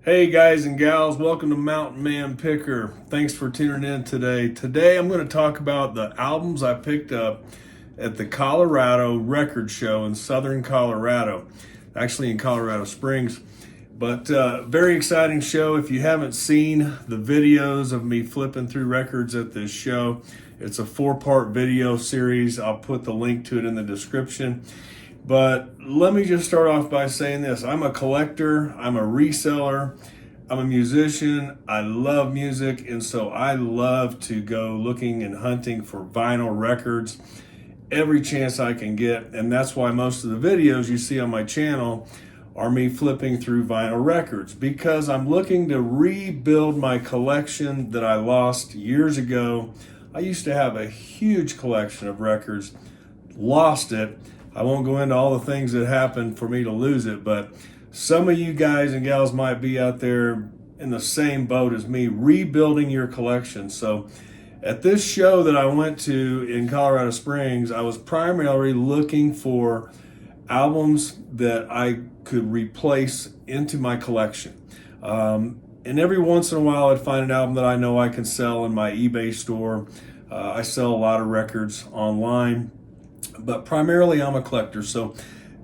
Hey guys and gals, welcome to Mountain Man Picker. Thanks for tuning in today. Today I'm going to talk about the albums I picked up at the Colorado Record Show in Southern Colorado, actually in Colorado Springs. But very exciting show. If you haven't seen the videos of me flipping through records at this show, it's a 4-part video series. I'll put the link to it in the description. But let me just start off by saying this. I'm a collector, I'm a reseller, I'm a musician, I love music, and so I love to go looking and hunting for vinyl records every chance I can get. And that's why most of the videos you see on my channel are me flipping through vinyl records, because I'm looking to rebuild my collection that I lost years ago. I used to have a huge collection of records, lost it. I won't go into all the things that happened for me to lose it, but some of you guys and gals might be out there in the same boat as me, rebuilding your collection. So at this show that I went to in Colorado Springs, I was primarily looking for albums that I could replace into my collection. And every once in a while I'd find an album that I know I can sell in my eBay store. I sell a lot of records online, but primarily I'm a collector. So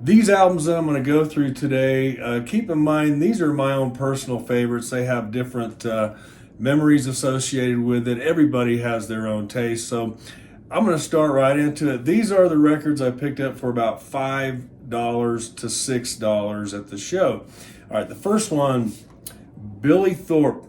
these albums that I'm going to go through today, keep in mind these are my own personal favorites. They have different memories associated with it. Everybody has their own taste. So I'm going to start right into it. These are the records I picked up for about $5 to $6 at the show. All right, the first one, Billy Thorp,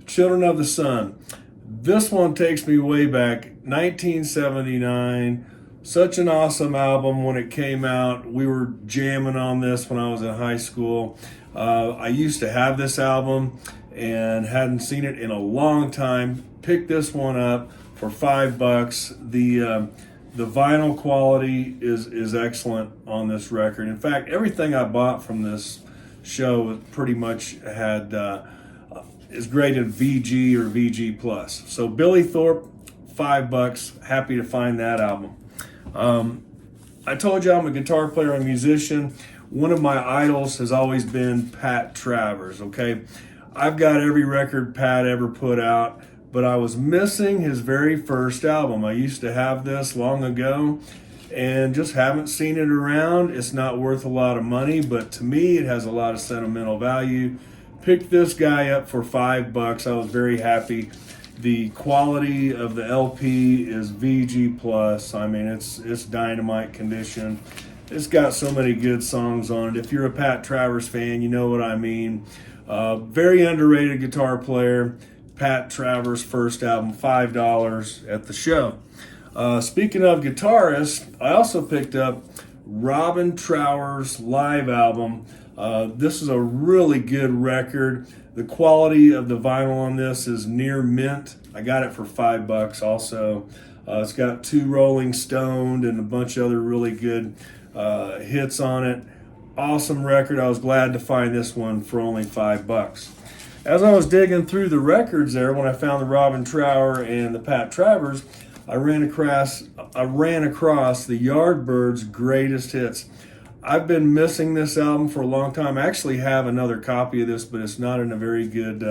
Children of the Sun. This one takes me way back, 1979. Such an awesome album when it came out. We were jamming on this when I was in high school. I used to have this album and hadn't seen it in a long time. Picked this one up for $5. The vinyl quality is excellent on this record. In fact, everything I bought from this show pretty much had is graded VG or VG plus. So Billy Thorp, $5. Happy to find that album. I told you I'm a guitar player and musician. One of my idols has always been Pat Travers, okay? I've got every record Pat ever put out, but I was missing his very first album. I used to have this long ago and just haven't seen it around. It's not worth a lot of money, but to me it has a lot of sentimental value. Picked this guy up for $5. I was very happy. The quality of the LP is VG plus. I mean, it's dynamite condition. It's got so many good songs on it. If you're a Pat Travers fan, you know what I mean. Very underrated guitar player. Pat Travers' first album, $5 at the show. Speaking of guitarists, I also picked up Robin Trower's live album. This is a really good record. The quality of the vinyl on this is near mint. I got it for $5 also. It's got 2 Rolling Stoned and a bunch of other really good hits on it. Awesome record. I was glad to find this one for only $5. As I was digging through the records there, when I found the Robin Trower and the Pat Travers, I ran across the Yardbirds' Greatest Hits. I've been missing this album for a long time. I actually have another copy of this, but it's not in a very good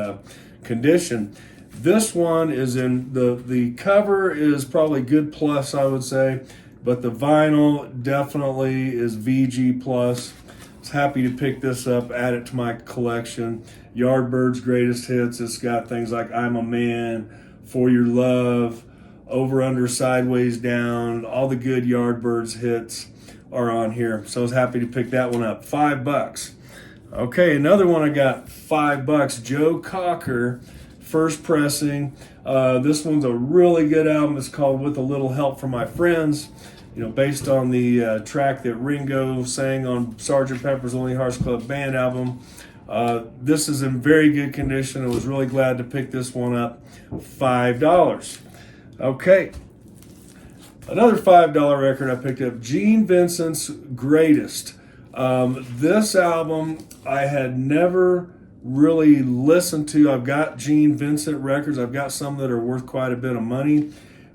condition. This one is in the cover is probably good plus, I would say, but the vinyl definitely is VG plus. I was happy to pick this up, add it to my collection. Yardbirds' Greatest Hits. It's got things like I'm a Man, For Your Love, Over, Under, Sideways, Down. All the good Yardbirds hits are on here. So I was happy to pick that one up. $5. Okay, another one I got $5. Joe Cocker, first pressing. This one's a really good album. It's called With a Little Help from My Friends. You know, based on the track that Ringo sang on Sgt. Pepper's Lonely Hearts Club Band album. This is in very good condition. I was really glad to pick this one up. $5. Okay. Another $5 record I picked up, Gene Vincent's Greatest. This album I had never really listened to. I've got Gene Vincent records. I've got some that are worth quite a bit of money.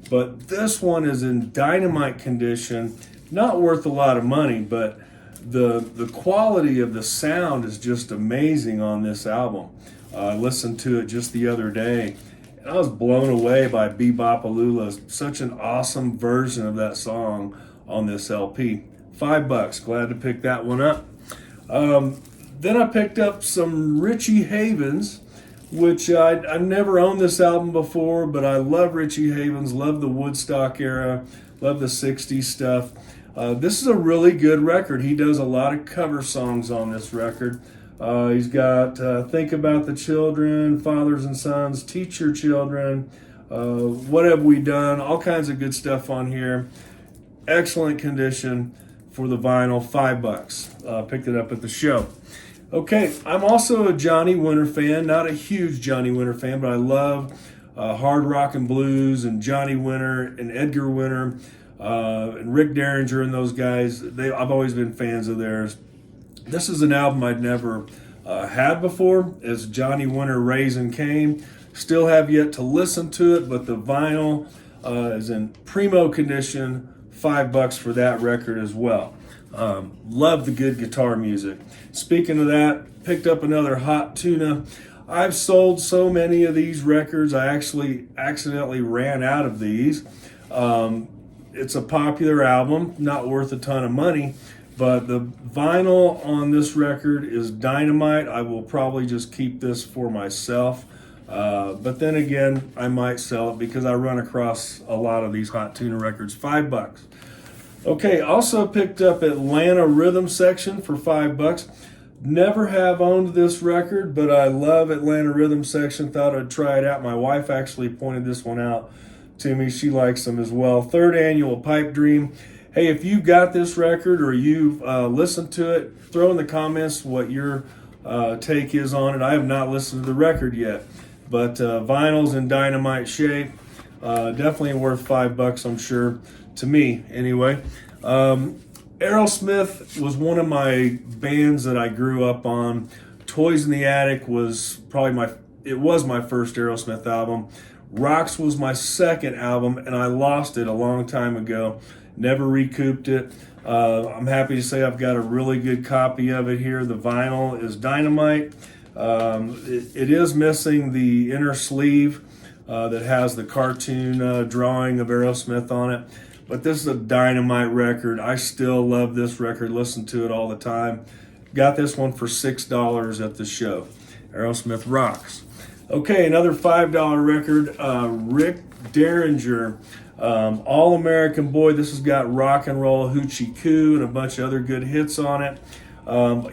But this one is in dynamite condition. Not worth a lot of money, but the quality of the sound is just amazing on this album. I listened to it just the other day, and I was blown away by Bebop-A-Lula. Such an awesome version of that song on this LP. $5. Glad to pick that one up. Then I picked up some Richie Havens, which I never owned this album before, but I love Richie Havens, love the Woodstock era, love the 60s stuff. This is a really good record. He does a lot of cover songs on this record. He's got Think About the Children, Fathers and Sons, Teach Your Children, What Have We Done, all kinds of good stuff on here. Excellent condition for the vinyl, $5. Picked it up at the show. Okay, I'm also a Johnny Winter fan, not a huge Johnny Winter fan, but I love hard rock and blues and Johnny Winter and Edgar Winter and Rick Derringer and those guys. I've always been fans of theirs. This is an album I'd never had before, as Johnny Winter Raisin came. Still have yet to listen to it, but the vinyl is in primo condition. $5 for that record as well. Love the good guitar music. Speaking of that, picked up another Hot Tuna. I've sold so many of these records, I actually accidentally ran out of these. It's a popular album, not worth a ton of money, but the vinyl on this record is dynamite. I will probably just keep this for myself. But then again, I might sell it because I run across a lot of these Hot Tuna records. $5. Okay, also picked up Atlanta Rhythm Section for $5. Never have owned this record, but I love Atlanta Rhythm Section. Thought I'd try it out. My wife actually pointed this one out to me. She likes them as well. Third annual Pipe Dream. Hey, if you got this record or you've listened to it, throw in the comments what your take is on it. I have not listened to the record yet, but vinyl's in dynamite shape. Definitely worth $5, I'm sure, to me anyway. Errol Smith was one of my bands that I grew up on. Toys in the Attic was probably my first Errol Smith album. Rocks was my second album, and I lost it a long time ago. Never recouped it. I'm happy to say I've got a really good copy of it here. The vinyl is dynamite. It is missing the inner sleeve that has the cartoon drawing of Errol Smith on it. But this is a dynamite record. I still love this record, listen to it all the time. Got this one for $6 at the show. Errol Smith rocks. Okay, another $5 record, Rick Derringer, All American Boy. This has got Rock and Roll Hoochie Coo and a bunch of other good hits on it.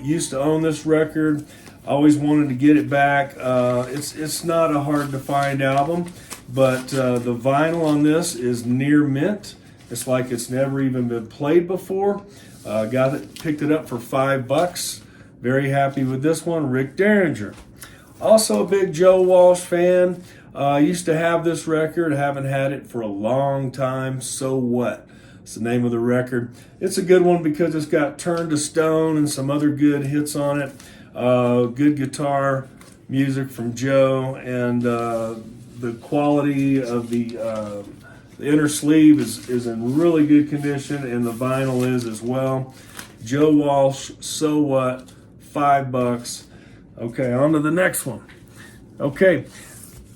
Used to own this record. Always wanted to get it back. It's not a hard to find album, but the vinyl on this is near mint. It's like it's never even been played before. Picked it up for $5. Very happy with this one, Rick Derringer. Also a big Joe Walsh fan. Used to have this record, haven't had it for a long time. So What? It's the name of the record. It's a good one because it's got Turn to Stone and some other good hits on it. Good guitar music from Joe, and the quality of the inner sleeve is in really good condition, and the vinyl is as well. Joe Walsh, So What? $5. Okay, on to the next one. Okay,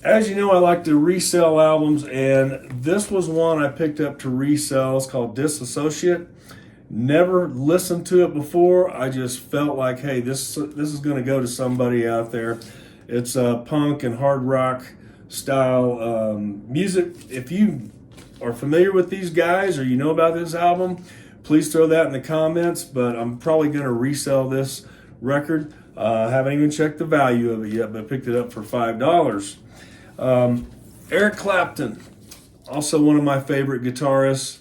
as you know, I like to resell albums, and this was one I picked up to resell. It's called Disassociate. Never listened to it before. I just felt like, hey, this is going to go to somebody out there. It's punk and hard rock style music. If you are familiar with these guys or you know about this album, please throw that in the comments. But I'm probably going to resell this record. I haven't even checked the value of it yet, but I picked it up for $5. Eric Clapton, also one of my favorite guitarists.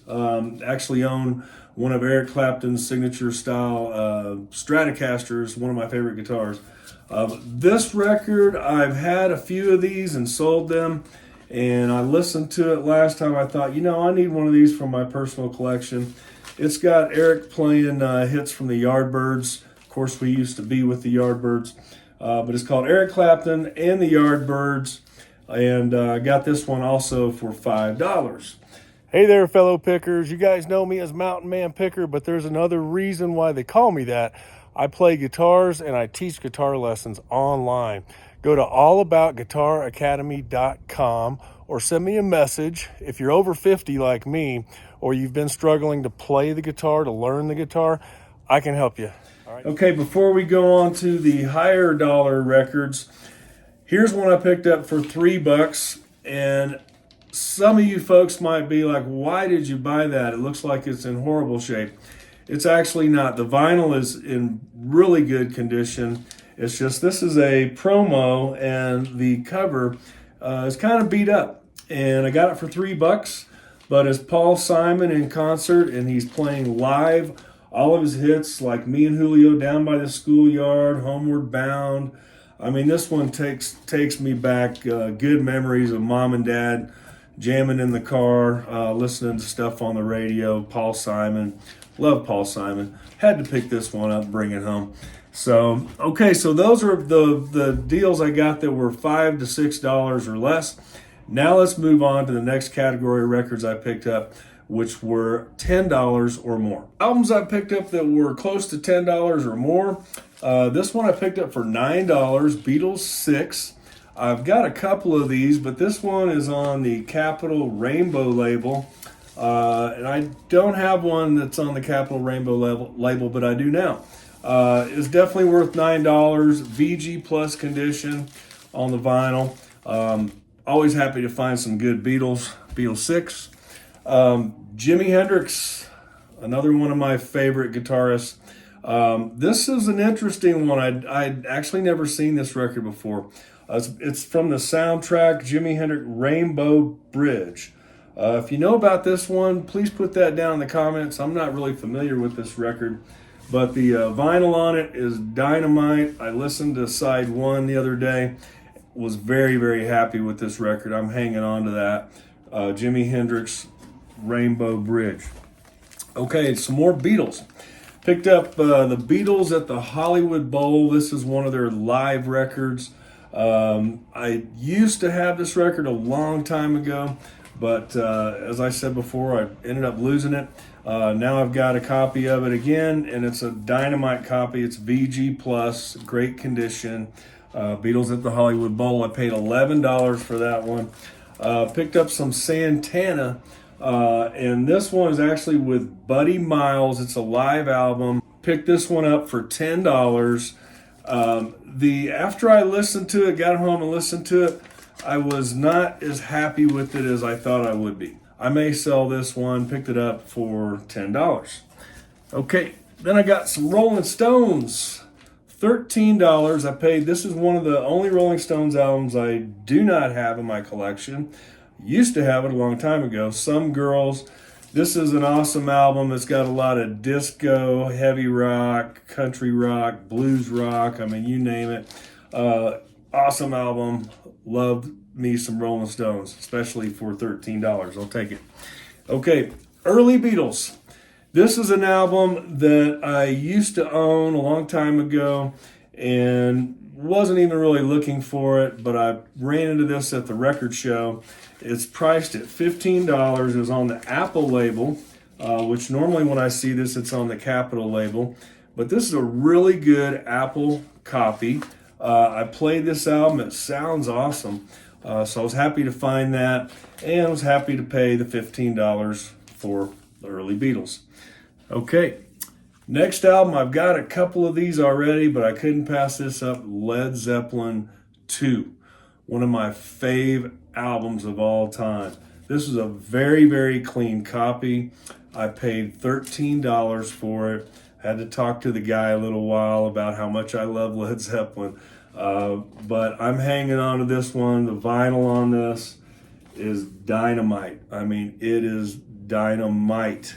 Actually own one of Eric Clapton's signature style Stratocasters, one of my favorite guitars. This record, I've had a few of these and sold them, and I listened to it last time. I thought, I need one of these for my personal collection. It's got Eric playing hits from the Yardbirds. Of course, we used to be with the Yardbirds, but it's called Eric Clapton and the Yardbirds, and I got this one also for $5. Hey there, fellow pickers. You guys know me as Mountain Man Picker, but there's another reason why they call me that. I play guitars and I teach guitar lessons online. Go to allaboutguitaracademy.com or send me a message if you're over 50 like me or you've been struggling to play the guitar, to learn the guitar. I can help you. All right. Okay, before we go on to the higher dollar records, here's one I picked up for $3, and some of you folks might be like, why did you buy that? It looks like it's in horrible shape. It's actually not. The vinyl is in really good condition. It's just this is a promo, and the cover is kind of beat up. And I got it for $3, but it's Paul Simon in concert, and he's playing live all of his hits like Me and Julio, Down by the Schoolyard, Homeward Bound. I mean, this one takes me back good memories of mom and dad jamming in the car, listening to stuff on the radio. Paul Simon, love Paul Simon. Had to pick this one up and bring it home. So, okay, so those are the deals I got that were $5 to $6 or less. Now let's move on to the next category of records I picked up, which were $10 or more. Albums I picked up that were close to $10 or more. This one I picked up for $9, Beatles 6. I've got a couple of these, but this one is on the Capitol Rainbow label. And I don't have one that's on the Capitol Rainbow label, but I do now. It's definitely worth $9, VG plus condition on the vinyl. Always happy to find some good Beatles 6. Jimi Hendrix, another one of my favorite guitarists. This is an interesting one. I'd actually never seen this record before. It's from the soundtrack, Jimi Hendrix Rainbow Bridge. If you know about this one, please put that down in the comments. I'm not really familiar with this record, but the vinyl on it is dynamite. I listened to side 1 the other day. Was very, very happy with this record. I'm hanging on to that. Jimi Hendrix Rainbow Bridge. Okay, some more Beatles. Picked up the Beatles at the Hollywood Bowl. This is one of their live records. I used to have this record a long time ago, but as I said before, I ended up losing it. Now I've got a copy of it again, and it's a dynamite copy. It's VG plus, great condition. Beatles at the Hollywood Bowl. I paid $11 for that one. Picked up some Santana, and this one is actually with Buddy Miles. It's a live album. Picked this one up for $10. After I listened to it, got home and listened to it, I was not as happy with it as I thought I would be. I may sell this one. Picked it up for $10. Okay, then I got some Rolling Stones. $13 I paid. This is one of the only Rolling Stones albums I do not have in my collection. Used to have it a long time ago. Some Girls. This is an awesome album. It's got a lot of disco, heavy rock, country rock, blues rock. I mean, you name it. Awesome album. Loved me some Rolling Stones, especially for $13. I'll take it. Okay, Early Beatles. This is an album that I used to own a long time ago and wasn't even really looking for it, but I ran into this at the record show. It's priced at $15. It was on the Apple label, which normally when I see this, it's on the Capitol label. But this is a really good Apple copy. I played this album. It sounds awesome. So I was happy to find that, and I was happy to pay the $15 for the Early Beatles. Okay, next album, I've got a couple of these already, but I couldn't pass this up. Led Zeppelin 2, one of my fave albums of all time. This is a very, very clean copy. I paid $13 for it. Had to talk to the guy a little while about how much I love Led Zeppelin. But I'm hanging on to this one. The vinyl on this is dynamite. I mean, it is dynamite.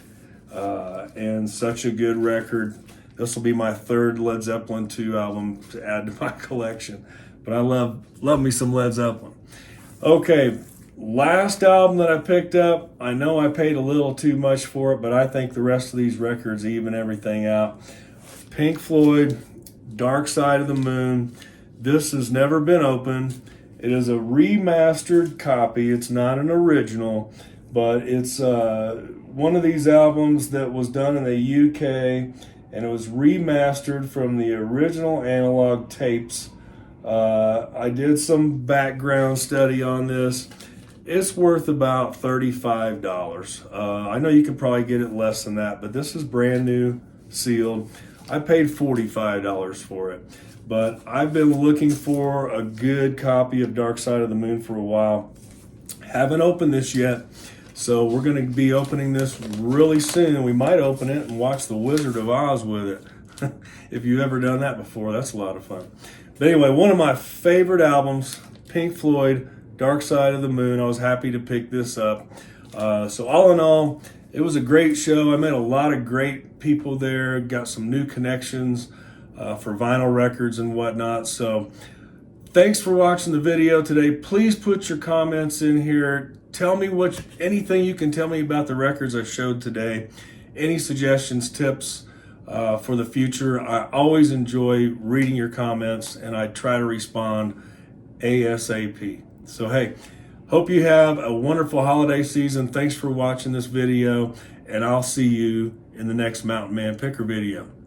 And such a good record. This will be my third Led Zeppelin 2 album to add to my collection. But I love me some Led Zeppelin. Okay, last album that I picked up. I know I paid a little too much for it, but I think the rest of these records even everything out. Pink Floyd, Dark Side of the Moon. This has never been opened. It is a remastered copy. It's not an original, but it's one of these albums that was done in the UK, and it was remastered from the original analog tapes. I did some background study on this. It's worth about $35. I know you can probably get it less than that, but this is brand new, sealed. I paid $45 for it, but I've been looking for a good copy of Dark Side of the Moon for a while. Haven't opened this yet, so we're going to be opening this really soon. We might open it and watch The Wizard of Oz with it. If you've ever done that before, that's a lot of fun. But anyway, one of my favorite albums, Pink Floyd, Dark Side of the Moon. I was happy to pick this up. So all in all, it was a great show. I met a lot of great people there, got some new connections for vinyl records and whatnot. So thanks for watching the video today. Please put your comments in here. Tell me anything you can tell me about the records I showed today. Any suggestions, tips for the future. I always enjoy reading your comments, and I try to respond ASAP. So hey, hope you have a wonderful holiday season. Thanks for watching this video, and I'll see you in the next Mountain Man Picker video.